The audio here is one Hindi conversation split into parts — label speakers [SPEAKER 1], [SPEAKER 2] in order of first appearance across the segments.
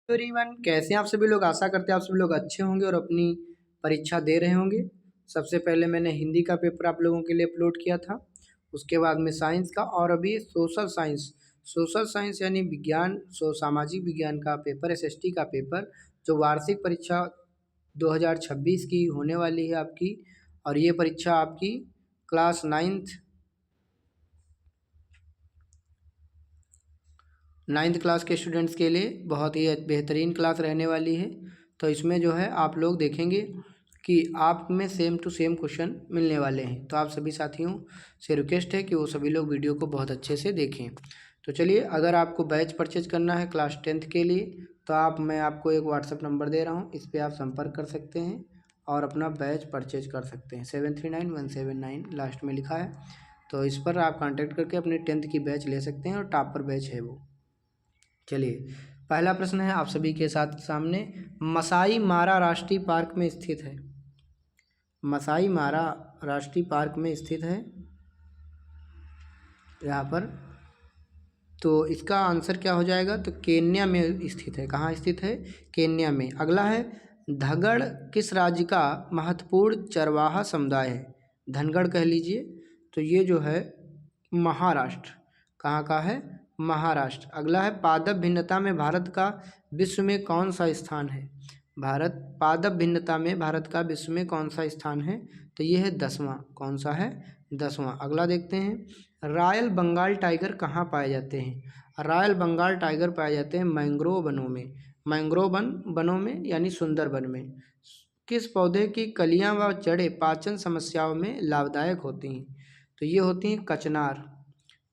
[SPEAKER 1] एवरीवन, कैसे हैं आप सभी लोग। आशा करते हैं आप सभी लोग अच्छे होंगे और अपनी परीक्षा दे रहे होंगे। सबसे पहले मैंने हिंदी का पेपर आप लोगों के लिए अपलोड किया था, उसके बाद में साइंस का, और अभी सोशल साइंस यानी विज्ञान सामाजिक विज्ञान का पेपर, एसएसटी का पेपर, जो वार्षिक परीक्षा 2026 की होने वाली है आपकी। और ये परीक्षा आपकी क्लास नाइन्थ क्लास के स्टूडेंट्स के लिए बहुत ही बेहतरीन क्लास रहने वाली है। तो इसमें जो है आप लोग देखेंगे कि आप में सेम टू सेम क्वेश्चन मिलने वाले हैं। तो आप सभी साथियों से रिक्वेस्ट है कि वो सभी लोग वीडियो को बहुत अच्छे से देखें। तो चलिए, अगर आपको बैच परचेज करना है क्लास 10th के लिए, तो मैं आपको एक व्हाट्सअप नंबर दे रहा हूँ, इस पर आप संपर्क कर सकते हैं और अपना बैच परचेज कर सकते हैं। 739179 लास्ट में लिखा है, तो इस पर आप कॉन्टैक्ट करके अपने 10th की बैच ले सकते हैं और टॉपर बैच है वो। चलिए, पहला प्रश्न है आप सभी के साथ सामने। मसाई मारा राष्ट्रीय पार्क में स्थित है। मसाई मारा राष्ट्रीय पार्क में स्थित है यहाँ पर। तो इसका आंसर क्या हो जाएगा? तो केन्या में स्थित है। कहाँ स्थित है? केन्या में। अगला है, धगड़ किस राज्य का महत्वपूर्ण चरवाहा समुदाय है? धनगढ़ कह लीजिए। तो ये जो है महाराष्ट्र। कहाँ का है? महाराष्ट्र। अगला है, पादप भिन्नता में भारत का विश्व में कौन सा स्थान है? पादप भिन्नता में भारत का विश्व में कौन सा स्थान है? तो ये है 10वां। कौन सा है? 10वां। अगला देखते हैं, रॉयल बंगाल टाइगर कहाँ पाए जाते हैं? रॉयल बंगाल टाइगर पाए जाते हैं मैंग्रोव वनों में। वनों में यानी सुंदरबन में। किस पौधे की कलियां व जड़ें पाचन समस्याओं में लाभदायक होती हैं? तो ये होती हैं कचनार।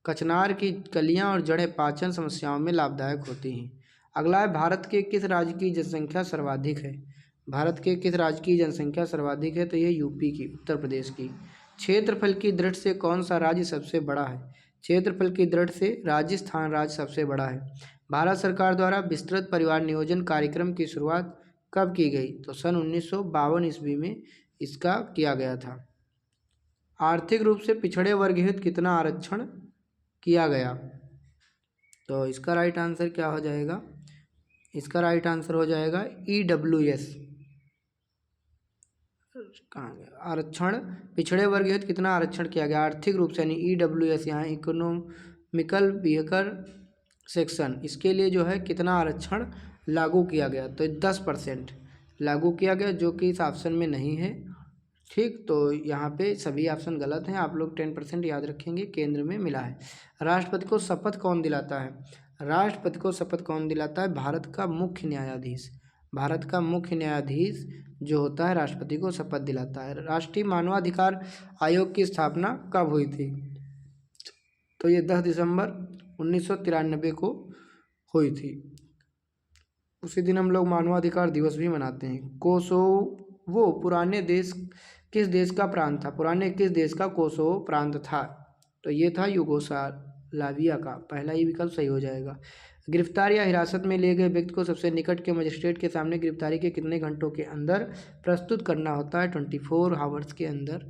[SPEAKER 1] कचनार की कलियां और जड़ें पाचन समस्याओं में लाभदायक होती हैं। अगला है, भारत के किस राज्य की जनसंख्या सर्वाधिक है? भारत के किस राज्य की जनसंख्या सर्वाधिक है? तो ये यूपी की, उत्तर प्रदेश की। क्षेत्रफल की दृष्टि से कौन सा राज्य सबसे बड़ा है? क्षेत्रफल की दृष्टि से राजस्थान राज्य सबसे बड़ा है। भारत सरकार द्वारा विस्तृत परिवार नियोजन कार्यक्रम की शुरुआत कब की गई? तो सन 1952 ईस्वी में इसका किया गया था। आर्थिक रूप से पिछड़े वर्ग हेतु कितना आरक्षण किया गया? तो इसका राइट आंसर क्या हो जाएगा? इसका राइट आंसर हो जाएगा EWS। कहाँ गया आरक्षण? पिछड़े वर्ग हेतु कितना आरक्षण किया गया आर्थिक रूप से, यानी EWS। यहाँ इकोनॉमिकल वीकर सेक्शन, इसके लिए जो है कितना आरक्षण लागू किया गया? तो 10% लागू किया गया, जो कि इस ऑप्शन में नहीं है। ठीक, तो यहाँ पे सभी ऑप्शन गलत हैं। आप लोग 10% याद रखेंगे, केंद्र में मिला है। राष्ट्रपति को शपथ कौन दिलाता है? राष्ट्रपति को शपथ कौन दिलाता है? भारत का मुख्य न्यायाधीश। भारत का मुख्य न्यायाधीश जो होता है, राष्ट्रपति को शपथ दिलाता है। राष्ट्रीय मानवाधिकार आयोग की स्थापना कब हुई थी? तो ये 10 दिसंबर 1993 को हुई थी। उसी दिन हम लोग मानवाधिकार दिवस भी मनाते हैं। कोसोवो पुराने देश किस देश का प्रांत था? पुराने किस देश का कोसोवो प्रांत था? तो ये था यूगोस्लाविया का। पहला ही विकल्प सही हो जाएगा। गिरफ्तार या हिरासत में लिए गए व्यक्ति को सबसे निकट के मजिस्ट्रेट के सामने गिरफ्तारी के कितने घंटों के अंदर प्रस्तुत करना होता है? 24 आवर्स के अंदर।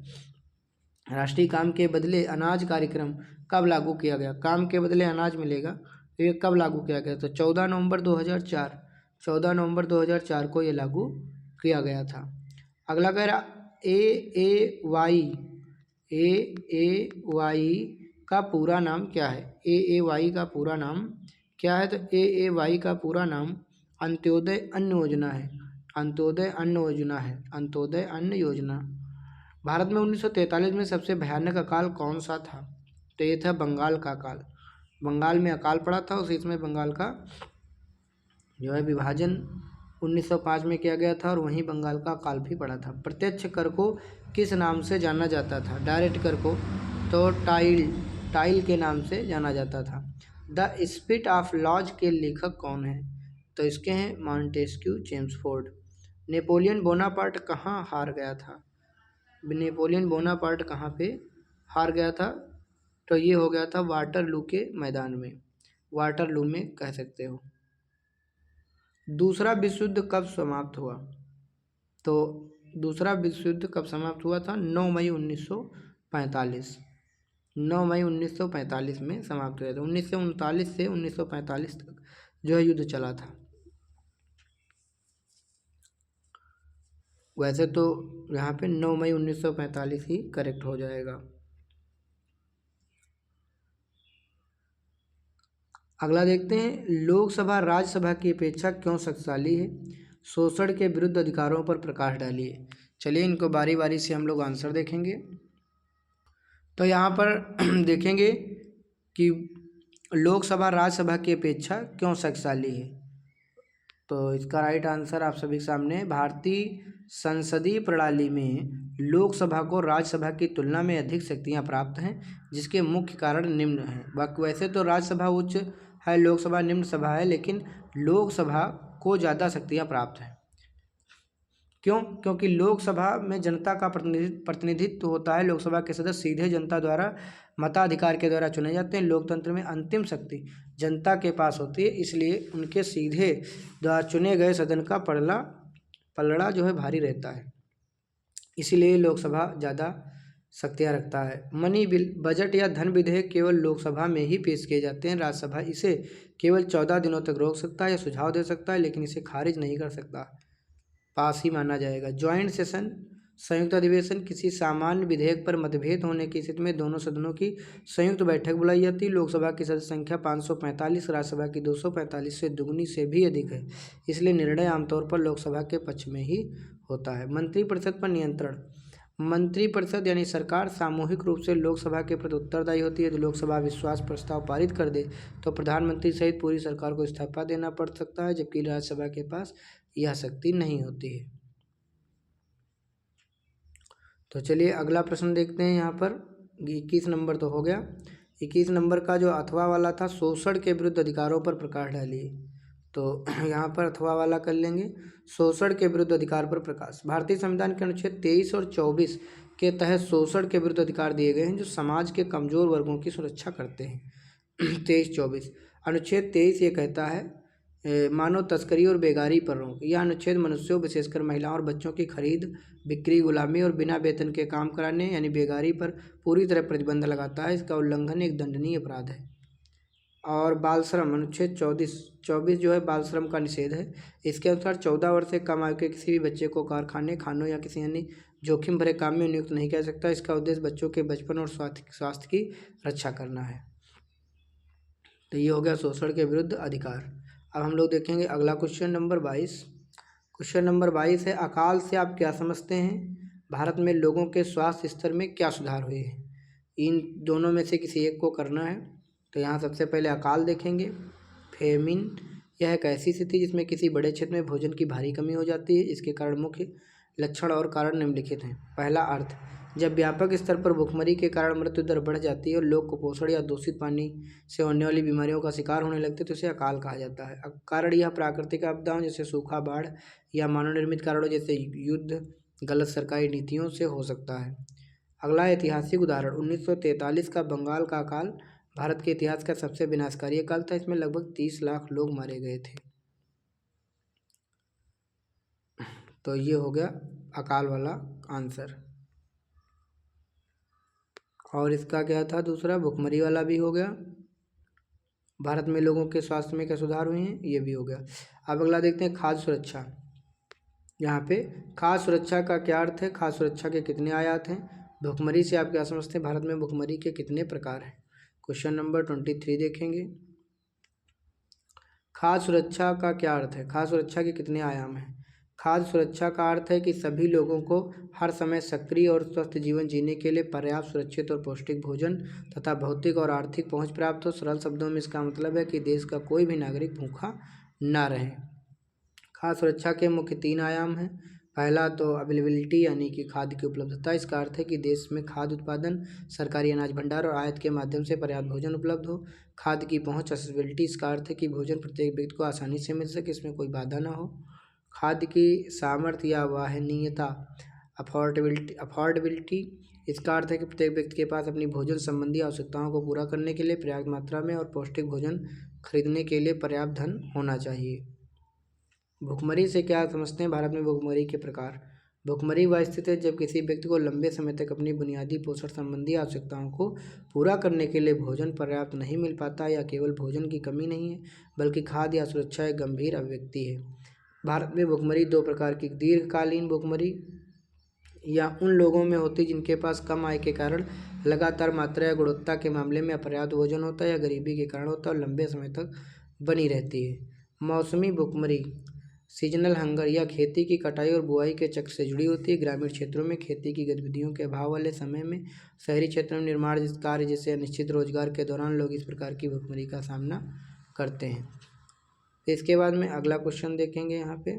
[SPEAKER 1] राष्ट्रीय काम के बदले अनाज कार्यक्रम कब लागू किया गया? काम के बदले अनाज मिलेगा, तो ये कब लागू किया गया? तो 14 नवंबर 2004। 14 नवंबर 2004 को ये लागू किया गया था। अगला कह रहा, AAY का पूरा नाम क्या है? AAY का पूरा नाम क्या है? तो AAY का पूरा नाम अंत्योदय अन्न योजना है। अंत्योदय अन्न योजना है। अंत्योदय अन्न योजना। भारत में 1943 में सबसे भयानक अकाल कौन सा था? तो ये था बंगाल का अकाल। बंगाल में अकाल पड़ा था, उसी समय बंगाल का जो है विभाजन 1905 में किया गया था, और वहीं बंगाल का अकाल भी पड़ा था। प्रत्यक्ष कर को किस नाम से जाना जाता था? डायरेक्ट कर को तो टाइल के नाम से जाना जाता था। द स्पिरिट ऑफ लॉज के लेखक कौन है? तो इसके हैं मॉन्टेस्क्यू चेम्सफोर्ड। नेपोलियन बोनापार्ट कहाँ हार गया था? नेपोलियन बोनापार्ट कहाँ पे हार गया था? तो ये हो गया था वाटरलू के मैदान में। वाटरलू में कह सकते हो। दूसरा विश्व युद्ध कब समाप्त हुआ? तो दूसरा विश्व युद्ध कब समाप्त हुआ था? 9 मई 1945। 9 मई 1945 में समाप्त हुआ था। 1939 से 1945 तक जो है युद्ध चला था। वैसे तो यहाँ पे 9 मई 1945 ही करेक्ट हो जाएगा। अगला देखते हैं, लोकसभा राज्यसभा की अपेक्षा क्यों शक्तिशाली है? शोषण के विरुद्ध अधिकारों पर प्रकाश डालिए। चलिए इनको बारी बारी से हम लोग आंसर देखेंगे। तो यहाँ पर देखेंगे कि लोकसभा राज्यसभा की अपेक्षा क्यों शक्तिशाली है। तो इसका राइट आंसर आप सभी के सामने, भारतीय संसदीय प्रणाली में लोकसभा को राज्यसभा की तुलना में अधिक शक्तियाँ प्राप्त हैं, जिसके मुख्य कारण निम्न हैं। बाकी वैसे तो राज्यसभा उच्च है, लोकसभा निम्न सभा है, लेकिन लोकसभा को ज़्यादा शक्तियाँ प्राप्त हैं। क्यों? क्योंकि लोकसभा में जनता का प्रतिनिधित्व होता है। लोकसभा के सदस्य सीधे जनता द्वारा मताधिकार के द्वारा चुने जाते हैं। लोकतंत्र में अंतिम शक्ति जनता के पास होती है, इसलिए उनके सीधे द्वारा चुने गए सदन का पलड़ा जो है भारी रहता है, इसीलिए लोकसभा ज़्यादा शक्तियाँ रखता है। मनी बिल, बजट या धन विधेयक केवल लोकसभा में ही पेश किए जाते हैं। राज्यसभा इसे केवल 14 दिनों तक रोक सकता है या सुझाव दे सकता है, लेकिन इसे खारिज नहीं कर सकता, पास ही माना जाएगा। ज्वाइंट सेशन, संयुक्त अधिवेशन, किसी सामान्य विधेयक पर मतभेद होने की स्थिति में दोनों सदनों की संयुक्त बैठक बुलाई जाती है। लोकसभा की सदस्य संख्या 545, राज्यसभा की 245 से दुगनी से भी अधिक है, इसलिए निर्णय आमतौर पर लोकसभा के पक्ष में ही होता है। मंत्रिपरिषद पर नियंत्रण, मंत्रिपरिषद यानी सरकार सामूहिक रूप से लोकसभा के प्रति उत्तरदायी होती है। यदि लोकसभा विश्वास प्रस्ताव पारित कर दे तो प्रधानमंत्री सहित पूरी सरकार को इस्तीफा देना पड़ सकता है, जबकि राज्यसभा के पास यह शक्ति नहीं होती है। तो चलिए अगला प्रश्न देखते हैं। यहाँ पर 21 नंबर तो हो गया। 21 नंबर का जो अथवा वाला था, शोषण के विरुद्ध अधिकारों पर प्रकाश डालिए। तो यहाँ पर अथवा वाला कर लेंगे, शोषण के विरुद्ध अधिकार पर प्रकाश। भारतीय संविधान के अनुच्छेद 23 और 24 के तहत शोषण के विरुद्ध अधिकार दिए गए हैं, जो समाज के कमजोर वर्गों की सुरक्षा करते हैं। 23-24 अनुच्छेद 23 ये कहता है, मानव तस्करी और बेगारी पर रोक। यह अनुच्छेद मनुष्यों विशेषकर महिलाओं और बच्चों की खरीद बिक्री, गुलामी और बिना वेतन के काम कराने यानी बेगारी पर पूरी तरह प्रतिबंध लगाता है। इसका उल्लंघन एक दंडनीय अपराध है। और बाल श्रम, अनुच्छेद 24 जो है बाल श्रम का निषेध है। इसके अनुसार 14 वर्ष से कम आयु के किसी भी बच्चे को कारखाने, खानों या किसी अन्य जोखिम भरे काम में नियुक्त नहीं किया सकता। इसका उद्देश्य बच्चों के बचपन और स्वास्थ्य की रक्षा करना है। तो ये हो गया शोषण के विरुद्ध अधिकार। अब हम लोग देखेंगे अगला क्वेश्चन नंबर 22। क्वेश्चन नंबर 22 है, अकाल से आप क्या समझते हैं? भारत में लोगों के स्वास्थ्य स्तर में क्या सुधार हुए हैं? इन दोनों में से किसी एक को करना है। तो यहाँ सबसे पहले अकाल देखेंगे। फेमिन, यह एक ऐसी स्थिति जिसमें किसी बड़े क्षेत्र में भोजन की भारी कमी हो जाती है। इसके कारण मुख्य लक्षण और कारण निम्नलिखित हैं। पहला अर्थ, जब व्यापक स्तर पर भुखमरी के कारण मृत्यु दर बढ़ जाती है और लोग कुपोषण या दूषित पानी से होने वाली बीमारियों का शिकार होने लगते हैं, तो इसे अकाल कहा जाता है। कारण यह प्राकृतिक आपदाओं जैसे सूखा, बाढ़ या मानव निर्मित कारणों जैसे युद्ध, गलत सरकारी नीतियों से हो सकता है। अगला ऐतिहासिक उदाहरण, 1943 का बंगाल का अकाल भारत के इतिहास का सबसे विनाशकारी अकाल था। इसमें लगभग 30 लाख लोग मारे गए थे। तो ये हो गया अकाल वाला आंसर। और इसका क्या था दूसरा, भुखमरी वाला भी हो गया। भारत में लोगों के स्वास्थ्य में क्या सुधार हुए हैं, ये भी हो गया। अब अगला देखते हैं खाद्य सुरक्षा। यहाँ पे खाद्य सुरक्षा का क्या अर्थ है, खाद्य सुरक्षा के कितने आयात हैं? भुखमरी से आप क्या समझते हैं? भारत में भुखमरी के कितने प्रकार हैं? क्वेश्चन नंबर 23 देखेंगे। खाद्य सुरक्षा का क्या अर्थ है? खाद्य सुरक्षा के कितने आयाम हैं? खाद्य सुरक्षा का अर्थ है कि सभी लोगों को हर समय सक्रिय और स्वस्थ जीवन जीने के लिए पर्याप्त, सुरक्षित और पौष्टिक भोजन तथा भौतिक और आर्थिक पहुंच प्राप्त हो। सरल शब्दों में इसका मतलब है कि देश का कोई भी नागरिक भूखा ना रहे। खाद्य सुरक्षा के मुख्य 3 आयाम हैं। पहला तो अवेलेबिलिटी यानी कि खाद्य की उपलब्धता। इसका अर्थ है कि देश में खाद्य उत्पादन, सरकारी अनाज भंडार और आयात के माध्यम से पर्याप्त भोजन उपलब्ध हो। खाद्य की पहुंच, एक्सेसिबिलिटी। इसका अर्थ है कि भोजन प्रत्येक व्यक्ति को आसानी से मिल सके, इसमें कोई बाधा ना हो। खाद्य की सामर्थ्य या वाहनीयता, अफोर्डेबिलिटी। इसका अर्थ है कि प्रत्येक व्यक्ति के पास अपनी भोजन संबंधी आवश्यकताओं को पूरा करने के लिए पर्याप्त मात्रा में और पौष्टिक भोजन खरीदने के लिए पर्याप्त धन होना चाहिए। भुखमरी से क्या समझते हैं? भारत में भुखमरी के प्रकार। भुखमरी वह स्थिति है जब किसी व्यक्ति को लंबे समय तक अपनी बुनियादी पोषण संबंधी आवश्यकताओं को पूरा करने के लिए भोजन पर्याप्त नहीं मिल पाता, या केवल भोजन की कमी नहीं है बल्कि खाद्य या सुरक्षा एक गंभीर अभिव्यक्ति है। भारत में भुखमरी दो प्रकार की, दीर्घकालीन भुखमरी या उन लोगों में होती जिनके पास कम आय के कारण लगातार मात्रा या गुणवत्ता के मामले में अपर्याप्त भोजन होता है, या गरीबी के कारण होता है और लंबे समय तक बनी रहती है। मौसमी भुखमरी सीजनल हंगर या खेती की कटाई और बुआई के चक्र से जुड़ी होती है। ग्रामीण क्षेत्रों में खेती की गतिविधियों के अभाव वाले समय में, शहरी क्षेत्रों में निर्माण कार्य जैसे अनिश्चित रोजगार के दौरान लोग इस प्रकार की भुखमरी का सामना करते हैं। इसके बाद में अगला क्वेश्चन देखेंगे यहाँ पे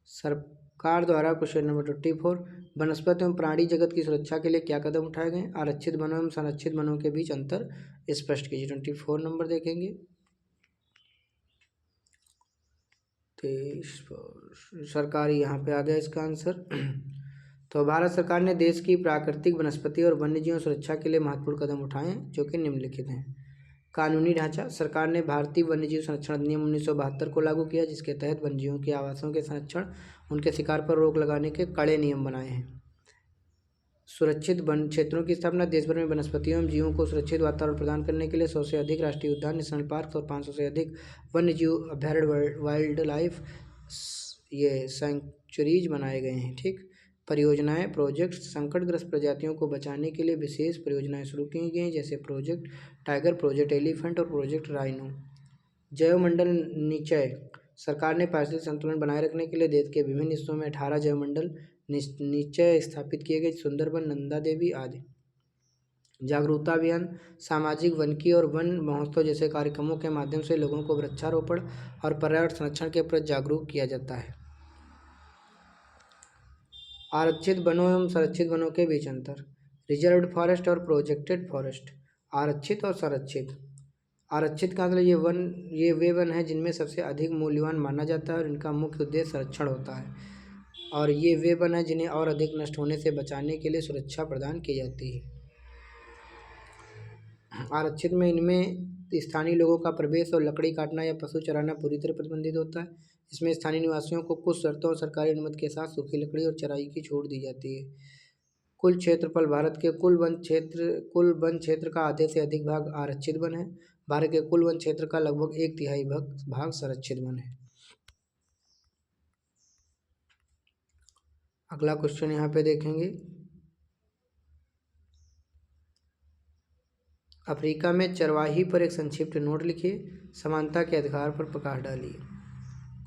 [SPEAKER 1] सरकार द्वारा, क्वेश्चन नंबर 24, वनस्पति एवं प्राणी जगत की सुरक्षा के लिए क्या कदम उठाए गए? आरक्षित वनों एवं संरक्षित वनों के बीच अंतर स्पष्ट कीजिए। 24 नंबर देखेंगे। 23 सरकारी यहाँ पे आ गया इसका आंसर। तो भारत सरकार ने देश की प्राकृतिक वनस्पति और वन्यजीव सुरक्षा के लिए महत्वपूर्ण कदम उठाए हैं, जो कि निम्नलिखित हैं। कानूनी ढांचा, सरकार ने भारतीय वन्यजीव संरक्षण अधिनियम 1972 को लागू किया, जिसके तहत वन्यजीवों के आवासों के संरक्षण, उनके शिकार पर रोक लगाने के कड़े नियम बनाए हैं। सुरक्षित वन क्षेत्रों की स्थापना, देश भर में वनस्पतियों एवं जीवों को सुरक्षित वातावरण प्रदान करने के लिए 100 से अधिक राष्ट्रीय उद्यान, नेशनल पार्क और 500 से अधिक वन्यजीव अभयारण्य, वाइल्ड लाइफ ये सेंचुरीज बनाए गए हैं। ठीक। परियोजनाएं, प्रोजेक्ट, संकटग्रस्त प्रजातियों को बचाने के लिए विशेष परियोजनाएं शुरू की गई हैं, जैसे प्रोजेक्ट टाइगर, प्रोजेक्ट एलिफेंट और प्रोजेक्ट राइनो। जैवमंडल निचय, सरकार ने पारिस्थितिक संतुलन बनाए रखने के लिए देश के विभिन्न हिस्सों में 18 जैवमंडल निचय स्थापित किए गए, सुंदरबन, नंदा देवी आदि। जागरूकता अभियान, सामाजिक वनिकी और वन महोत्सव जैसे कार्यक्रमों के माध्यम से लोगों को वृक्षारोपण और पर्यावरण संरक्षण के प्रति जागरूक किया जाता है। आरक्षित वनों एवं संरक्षित वनों के बीच अंतर, रिजर्व्ड फॉरेस्ट और प्रोटेक्टेड फॉरेस्ट। आरक्षित और संरक्षित, आरक्षित का मतलब ये वे वन हैं जिनमें सबसे अधिक मूल्यवान माना जाता है और इनका मुख्य उद्देश्य संरक्षण होता है, और ये वे वन हैं जिन्हें और अधिक नष्ट होने से बचाने के लिए सुरक्षा प्रदान की जाती है। आरक्षित में इनमें स्थानीय लोगों का प्रवेश और लकड़ी काटना या पशु चराना पूरी तरह प्रतिबंधित होता है। इसमें स्थानीय निवासियों को कुछ शर्तों और सरकारी अनुमति के साथ सूखी लकड़ी और चराई की छूट दी जाती है। कुल क्षेत्रफल, भारत के कुल वन क्षेत्र का आधे से अधिक भाग आरक्षित वन है। भारत के कुल वन क्षेत्र का लगभग 1/3 भाग संरक्षित वन है। अगला क्वेश्चन यहाँ पे देखेंगे, अफ्रीका में चरवाही पर एक संक्षिप्त नोट लिखिए, समानता के अधिकार पर प्रकाश डालिए।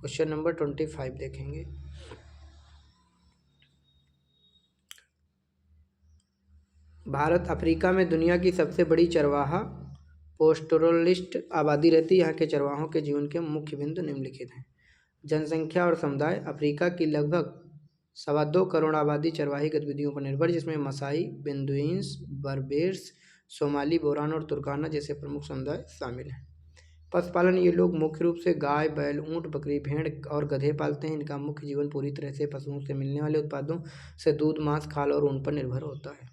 [SPEAKER 1] क्वेश्चन नंबर 25 देखेंगे। भारत अफ्रीका में दुनिया की सबसे बड़ी चरवाहा पोस्टोरलिस्ट आबादी रहती है। यहाँ के चरवाहों के जीवन के मुख्य बिंदु निम्नलिखित हैं। जनसंख्या और समुदाय, अफ्रीका की लगभग 2.25 करोड़ आबादी चरवाही गतिविधियों पर निर्भर, जिसमें मसाई, बेदुइन्स, बर्बेर्स, सोमाली, बोरान और तुर्काना जैसे प्रमुख समुदाय शामिल हैं। पशुपालन, ये लोग मुख्य रूप से गाय, बैल, ऊँट, बकरी, भेड़ और गधे पालते हैं। इनका मुख्य जीवन पूरी तरह से पशुओं से मिलने वाले उत्पादों से दूध, मांस, खाल और ऊन पर निर्भर होता है।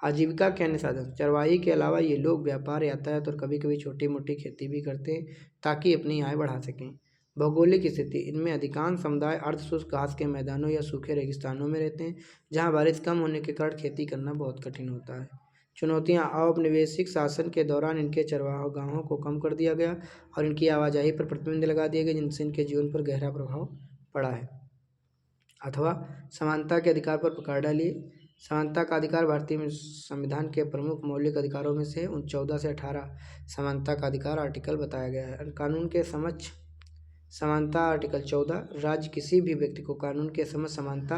[SPEAKER 1] आजीविका के अन्य साधन, चरवाही के अलावा ये लोग व्यापार, यातायात और कभी कभी छोटी मोटी खेती भी करते हैं ताकि अपनी आय बढ़ा सकें। भौगोलिक स्थिति, इनमें अधिकांश समुदाय अर्धशुष्क घास के मैदानों या सूखे रेगिस्तानों में रहते हैं, जहाँ बारिश कम होने के कारण खेती करना बहुत कठिन होता है। चुनौतियाँ, औपनिवेशिक शासन के दौरान इनके चरवाहों को कम कर दिया गया और इनकी आवाजाही पर प्रतिबंध लगा दिए गए, जिनसे इनके जीवन पर गहरा प्रभाव पड़ा है। अथवा समानता के अधिकार पर प्रकाश डालिए। समानता का अधिकार भारतीय संविधान के प्रमुख मौलिक अधिकारों में से 14 से 18 समानता का अधिकार आर्टिकल बताया गया है। कानून के समक्ष समानता, आर्टिकल 14, राज्य किसी भी व्यक्ति को कानून के समक्ष समानता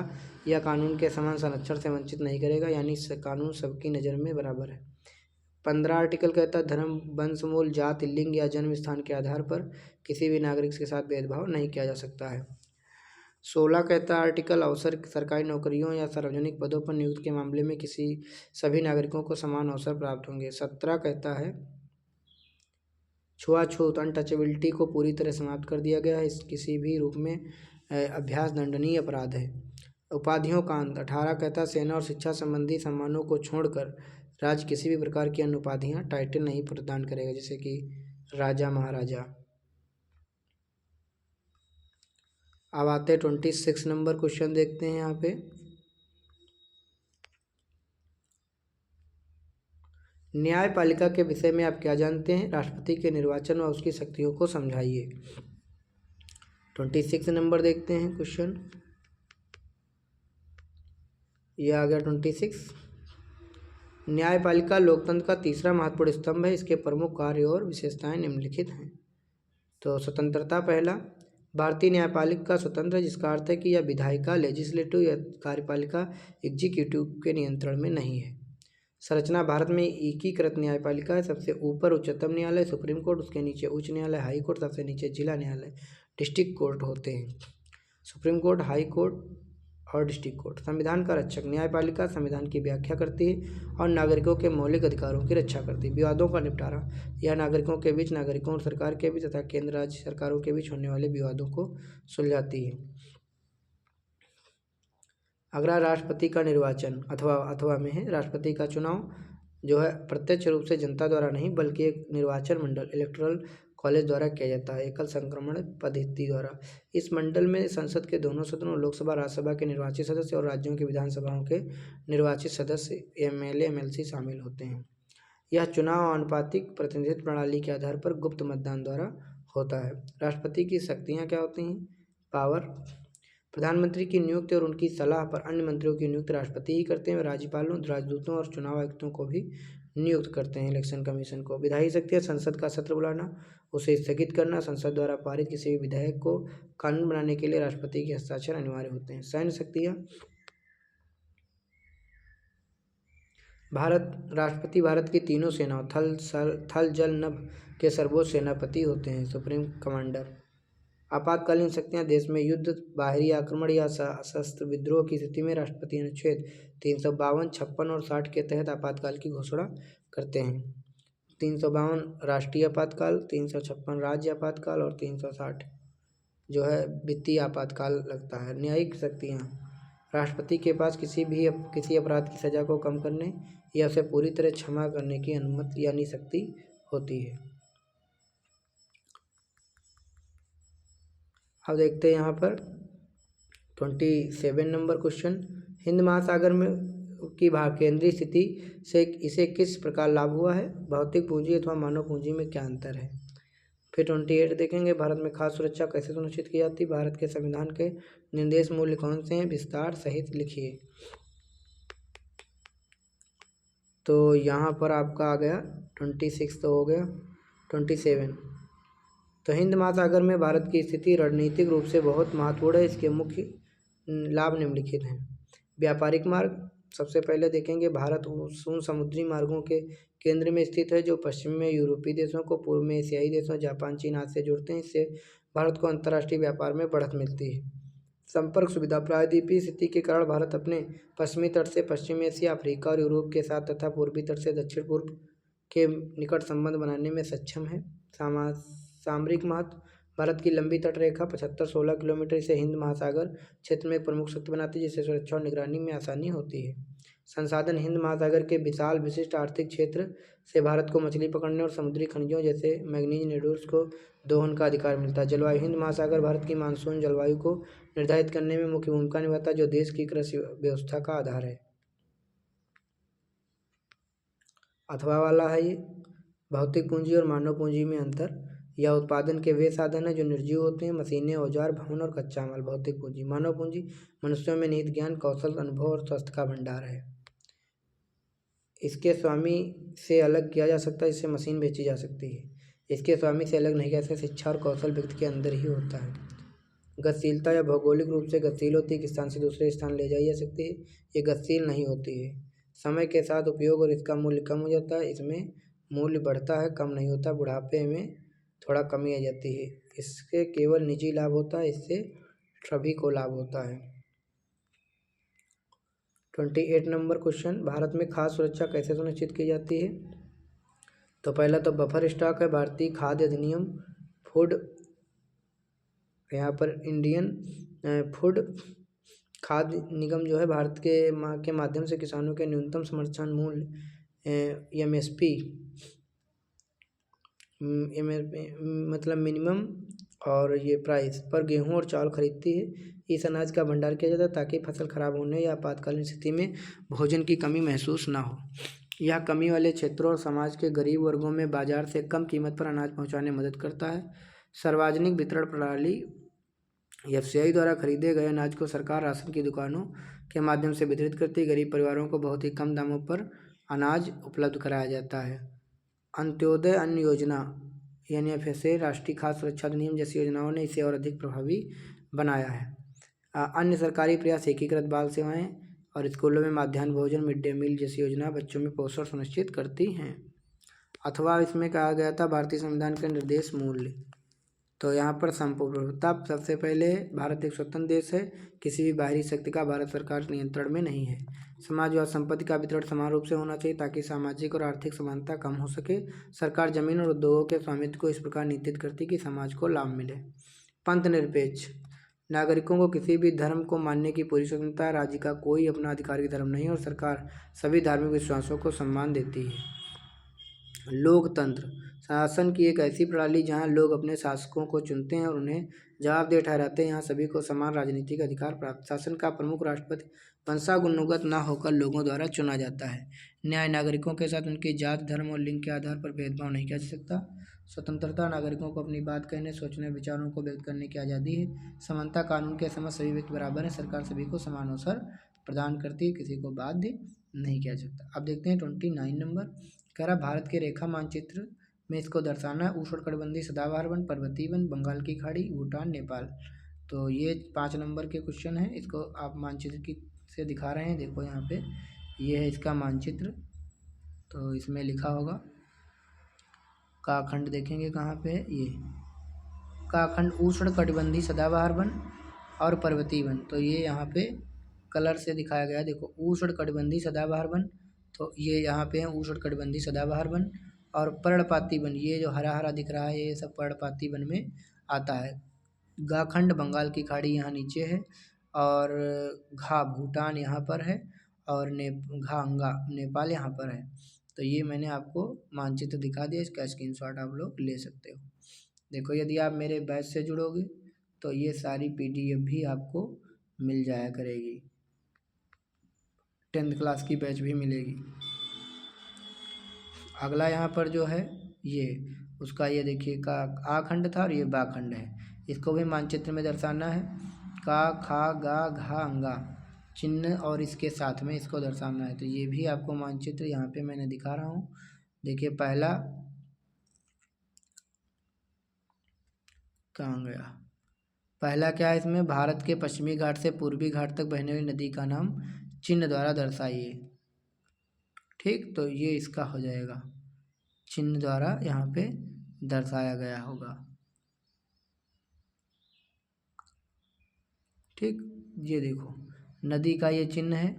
[SPEAKER 1] या कानून के समान संरक्षण से वंचित नहीं करेगा, यानी कानून सबकी नज़र में बराबर है। 15 आर्टिकल कहता है धर्म, वंश, मूल, जाति, लिंग या जन्म स्थान के आधार पर किसी भी नागरिक के साथ भेदभाव नहीं किया जा सकता है। 16 कहता है आर्टिकल, अवसर, सरकारी नौकरियों या सार्वजनिक पदों पर नियुक्ति के मामले में सभी नागरिकों को समान अवसर प्राप्त होंगे। 17 कहता है छुआछूत, अनटचेबिलिटी को पूरी तरह समाप्त कर दिया गया है। इस किसी भी रूप में अभ्यास दंडनीय अपराध है। उपाधियों का अंत, 18 कहता है सेना और शिक्षा संबंधी सम्मानों को छोड़कर राज्य किसी भी प्रकार की अन्य उपाधियाँ, टाइटल नहीं प्रदान करेगा, जैसे कि राजा, महाराजा। अब आते हैं 26 नंबर क्वेश्चन देखते हैं यहाँ पे। न्यायपालिका के विषय में आप क्या जानते हैं? राष्ट्रपति के निर्वाचन और उसकी शक्तियों को समझाइए। 26 नंबर देखते हैं क्वेश्चन, ये आ गया 26। न्यायपालिका लोकतंत्र का तीसरा महत्वपूर्ण स्तंभ है, इसके प्रमुख कार्य और विशेषताएं निम्नलिखित हैं। तो स्वतंत्रता पहला, भारतीय न्यायपालिका का स्वतंत्र है, जिसका अर्थ है कि यह विधायिका लेजिस्लेटिव या कार्यपालिका एग्जीक्यूटिव के नियंत्रण में नहीं है। संरचना, भारत में एकीकृत न्यायपालिका है, सबसे ऊपर उच्चतम न्यायालय सुप्रीम कोर्ट, उसके नीचे उच्च न्यायालय हाई कोर्ट, सबसे नीचे जिला न्यायालय डिस्ट्रिक्ट कोर्ट होते हैं। सुप्रीम कोर्ट, हाई कोर्ट और डिस्ट्रिक्ट कोर्ट। संविधान का रक्षक, न्यायपालिका संविधान की व्याख्या करती है और नागरिकों के मौलिक अधिकारों की रक्षा करती है। विवादों का निपटारा, यह नागरिकों के बीच, नागरिकों और सरकार के बीच तथा केंद्र राज्य सरकारों के बीच होने वाले विवादों को सुलझाती है। अगला राष्ट्रपति का निर्वाचन अथवा में है। राष्ट्रपति का चुनाव जो है प्रत्यक्ष रूप से जनता द्वारा नहीं बल्कि एक निर्वाचन मंडल इलेक्टोरल कॉलेज द्वारा किया जाता है, एकल संक्रमण पद्धति द्वारा। इस मंडल में संसद के दोनों सदनों, लोकसभा राज्यसभा के निर्वाचित सदस्य और राज्यों की विधानसभाओं के निर्वाचित सदस्य एमएलए एमएलसी शामिल होते हैं। यह चुनाव आनुपातिक प्रतिनिधित्व प्रणाली के आधार पर गुप्त मतदान द्वारा होता है। राष्ट्रपति की शक्तियाँ क्या होती हैं? पावर, प्रधानमंत्री की नियुक्ति और उनकी सलाह पर अन्य मंत्रियों की नियुक्ति राष्ट्रपति ही करते हैं। राज्यपालों, राजदूतों और चुनाव आयुक्तों को भी नियुक्त करते हैं इलेक्शन कमीशन को। विधायी शक्तियाँ, संसद का सत्र बुलाना, उसे स्थगित करना, संसद द्वारा पारित किसी भी विधेयक को कानून बनाने के लिए राष्ट्रपति के हस्ताक्षर अनिवार्य होते हैं। सैन्य शक्तियाँ, राष्ट्रपति भारत की तीनों सेनाओं थल जल नभ के सर्वोच्च सेनापति होते हैं, सुप्रीम कमांडर। आपातकालीन शक्तियाँ, देश में युद्ध, बाहरी आक्रमण या सशस्त्र विद्रोह की स्थिति में राष्ट्रपति अनुच्छेद 352, 56 और 60 के तहत आपातकाल की घोषणा करते हैं। 352 राष्ट्रीय आपातकाल, 356 राज्य आपातकाल और 360 जो है वित्तीय आपातकाल लगता है। न्यायिक शक्तियाँ, राष्ट्रपति के पास किसी अपराध की सज़ा को कम करने या उसे पूरी तरह क्षमा करने की अनुमति यानी शक्ति होती है। अब देखते हैं यहाँ पर 27 नंबर क्वेश्चन, हिंद महासागर में की केंद्रीय स्थिति से इसे किस प्रकार लाभ हुआ है? भौतिक पूंजी अथवा मानव पूंजी में क्या अंतर है? फिर 28 देखेंगे, भारत में खाद्य सुरक्षा कैसे सुनिश्चित की जाती है? भारत के संविधान के निर्देश मूल्य कौन से हैं? विस्तार सहित लिखिए। तो यहाँ पर आपका आ गया 26 तो हो गया। 27, तो हिंद महासागर में भारत की स्थिति रणनीतिक रूप से बहुत महत्वपूर्ण है। इसके मुख्य लाभ निम्नलिखित हैं। व्यापारिक मार्ग, सबसे पहले देखेंगे भारत उन समुद्री मार्गों के केंद्र में स्थित है जो पश्चिम में यूरोपीय देशों को, पूर्व में एशियाई देशों जापान चीन आदि से जुड़ते हैं। इससे भारत को अंतर्राष्ट्रीय व्यापार में बढ़त मिलती है। संपर्क सुविधा, प्रायद्वीपीय स्थिति के कारण भारत अपने पश्चिमी तट से पश्चिम एशिया, अफ्रीका और यूरोप के साथ तथा पूर्वी तट से दक्षिण पूर्व के निकट संबंध बनाने में सक्षम है। सामरिक महत्व, भारत की लंबी तटरेखा 75-16 किलोमीटर इसे हिंद महासागर क्षेत्र में एक प्रमुख शक्ति बनाती है, जिससे सुरक्षा और निगरानी में आसानी होती है। संसाधन, हिंद महासागर के विशाल विशिष्ट आर्थिक क्षेत्र से भारत को मछली पकड़ने और समुद्री खनिजों जैसे मैग्नीज नोड्यूल्स को दोहन का अधिकार मिलता है। जलवायु, हिंद महासागर भारत की मानसून जलवायु को निर्धारित करने में मुख्य भूमिका निभाता है, जो देश की कृषि व्यवस्था का आधार है। अथवा वाला है ये। भौतिक पूंजी और मानव पूंजी में अंतर, यह उत्पादन के वे साधन हैं जो निर्जीव होते हैं, मशीनें, औजार, भवन और कच्चा माल। भौतिक पूंजी, मानव पूंजी मनुष्यों में निहित ज्ञान, कौशल, अनुभव और स्वास्थ्य का भंडार है। इसके स्वामी से अलग किया जा सकता है, इससे मशीन बेची जा सकती है। इसके स्वामी से अलग नहीं किया जा सकता, शिक्षा और कौशल व्यक्ति के अंदर ही होता है। गतिशीलता, या भौगोलिक रूप से गतिशील होती है, एक स्थान से दूसरे स्थान ले जाई जा सकती है, ये गतिशील नहीं होती है। समय के साथ उपयोग और इसका मूल्य कम हो जाता है, इसमें मूल्य बढ़ता है, कम नहीं होता। बुढ़ापे में थोड़ा कमी आ जाती है। इसके केवल निजी लाभ होता है, इससे सभी को लाभ होता है। 28 नंबर क्वेश्चन, भारत में खाद्य सुरक्षा कैसे सुनिश्चित की जाती है? तो पहला तो बफर स्टॉक है, भारतीय खाद्य अधिनियम फूड, यहाँ पर इंडियन फूड खाद्य निगम जो है भारत के माध्यम से किसानों के न्यूनतम समर्थन मूल्य एमएसपी मतलब मिनिमम और ये प्राइस पर गेहूं और चावल खरीदती है। इस अनाज का भंडार किया जाता है ताकि फसल खराब होने या आपातकालीन स्थिति में भोजन की कमी महसूस ना हो। यह कमी वाले क्षेत्रों और समाज के गरीब वर्गों में बाजार से कम कीमत पर अनाज पहुंचाने में मदद करता है। सार्वजनिक वितरण प्रणाली एफसीआई द्वारा खरीदे गए अनाज को सरकार राशन की दुकानों के माध्यम से वितरित करती है। गरीब परिवारों को बहुत ही कम दामों पर अनाज उपलब्ध कराया जाता है। अंत्योदय अन्न योजना यानी एफएसए, राष्ट्रीय खाद्य सुरक्षा अधिनियम जैसी योजनाओं ने इसे और अधिक प्रभावी बनाया है। अन्य सरकारी प्रयास एकीकृत बाल सेवाएं और स्कूलों में मध्याह्न भोजन, मिड डे मील जैसी योजना बच्चों में पोषण सुनिश्चित करती हैं। अथवा इसमें कहा गया था भारतीय संविधान के निर्देश मूल्य। तो यहाँ पर संप्रभुता, सबसे पहले भारत एक स्वतंत्र देश है, किसी भी बाहरी शक्ति का भारत सरकार नियंत्रण में नहीं है। समाजवाद, संपत्ति का वितरण समान रूप से होना चाहिए ताकि सामाजिक और आर्थिक समानता कम हो सके। सरकार जमीन और उद्योगों के स्वामित्व को इस प्रकार नीतित करती कि समाज को लाभ मिले। पंथ निरपेक्ष, नागरिकों को किसी भी धर्म को मानने की पूरी स्वतंत्रता। राज्य का कोई अपना आधिकारिक धर्म नहीं और सरकार सभी धार्मिक विश्वासों को सम्मान देती है। लोकतंत्र, शासन की एक ऐसी प्रणाली जहां लोग अपने शासकों को चुनते हैं और उन्हें जवाबदेह ठहराते हैं। यहाँ सभी को समान राजनीतिक अधिकार प्राप्त। शासन का प्रमुख राष्ट्रपति वंशानुगत न होकर लोगों द्वारा चुना जाता है। न्याय, नागरिकों के साथ उनकी जात, धर्म और लिंग के आधार पर भेदभाव नहीं किया जा सकता। स्वतंत्रता, नागरिकों को अपनी बात कहने, सोचने, विचारों को व्यक्त करने की आज़ादी है। समानता, कानून के समक्ष सभी व्यक्ति बराबर हैं। सरकार सभी को समान अवसर प्रदान करती है, किसी को बाध्य नहीं किया जा सकता। अब देखते हैं 29 नंबर। कह रहा भारत के रेखा मानचित्र में इसको दर्शाना है। उष्णकटिबंधीय सदाबहार वन, पर्वतीय वन, बंगाल की खाड़ी, भूटान, नेपाल। तो ये 5 नंबर के क्वेश्चन हैं। इसको आप मानचित्र की से दिखा रहे हैं। देखो यहाँ पे ये है इसका मानचित्र। तो इसमें लिखा होगा काखंड, देखेंगे कहाँ पे है ये काखंड, उष्णकटिबंधीय सदाबहार वन और पर्वतीय वन। तो ये यहाँ पे कलर से दिखाया गया है। देखो उष्णकटिबंधीय सदाबहार वन, तो ये यहाँ पे है उष्णकटिबंधीय सदाबहार वन। और पर्णपाती वन, ये जो हरा हरा दिख रहा है ये सब पर्णपाती वन में आता है। गाखंड, बंगाल की खाड़ी यहाँ नीचे है। और घा, भूटान यहाँ पर है। और घांगा, नेपाल यहाँ पर है। तो ये मैंने आपको मानचित्र दिखा दिया, इसका स्क्रीनशॉट आप लोग ले सकते हो। देखो यदि आप मेरे बैच से जुड़ोगे तो ये सारी PDF भी आपको मिल जाया करेगी। 10th क्लास की बैच भी मिलेगी। अगला यहाँ पर जो है ये उसका, ये देखिए का आखंड था और ये बाखंड है। इसको भी मानचित्र में दर्शाना है। का, खा, गा, घा, अंगा चिन्ह और इसके साथ में इसको दर्शाना है। तो ये भी आपको मानचित्र यहाँ पे मैंने दिखा रहा हूँ। देखिए पहला कहाँ गया, पहला क्या है इसमें, भारत के पश्चिमी घाट से पूर्वी घाट तक बहने वाली नदी का नाम चिन्ह द्वारा दर्शाइए। ठीक, तो ये इसका हो जाएगा, चिन्ह द्वारा यहाँ पे दर्शाया गया होगा। ठीक, ये देखो नदी का ये चिन्ह है,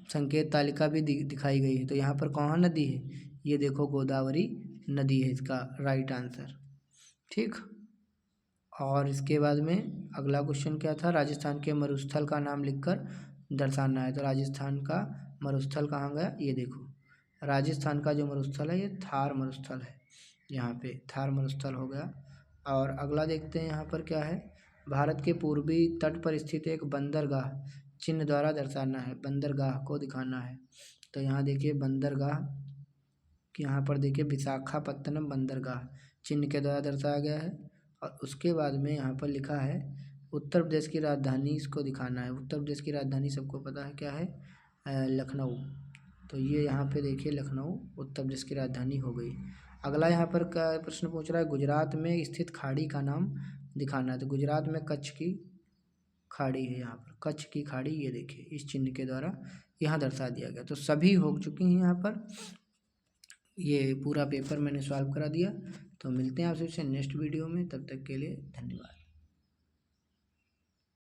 [SPEAKER 1] संकेत तालिका भी दिखाई गई है। तो यहाँ पर कौन नदी है, ये देखो गोदावरी नदी है इसका राइट आंसर। ठीक, और इसके बाद में अगला क्वेश्चन क्या था, राजस्थान के मरुस्थल का नाम लिखकर दर्शाना है। तो राजस्थान का मरुस्थल कहाँ गया, ये देखो राजस्थान का जो मरुस्थल है ये थार मरुस्थल है। यहाँ पे थार मरुस्थल हो गया। और अगला देखते हैं यहाँ पर क्या है, भारत के पूर्वी तट पर स्थित एक बंदरगाह चिन्ह द्वारा दर्शाना है। बंदरगाह को दिखाना है। तो यहाँ देखिए बंदरगाह, यहाँ पर देखिए विशाखापत्तनम बंदरगाह चिन्ह के द्वारा दर्शाया गया है। और उसके बाद में यहाँ पर लिखा है उत्तर प्रदेश की राजधानी, इसको दिखाना है। उत्तर प्रदेश की राजधानी सबको पता है क्या है, लखनऊ। तो ये यहाँ पे देखिए लखनऊ उत्तर प्रदेश की राजधानी हो गई। अगला यहाँ पर क्या प्रश्न पूछ रहा है, गुजरात में स्थित खाड़ी का नाम दिखाना है। तो गुजरात में कच्छ की खाड़ी है, यहाँ पर कच्छ की खाड़ी, ये देखिए इस चिन्ह के द्वारा यहाँ दर्शा दिया गया। तो सभी हो चुकी हैं यहाँ पर, ये पूरा पेपर मैंने सॉल्व करा दिया। तो मिलते हैं आपसे नेक्स्ट वीडियो में, तब तक के लिए धन्यवाद।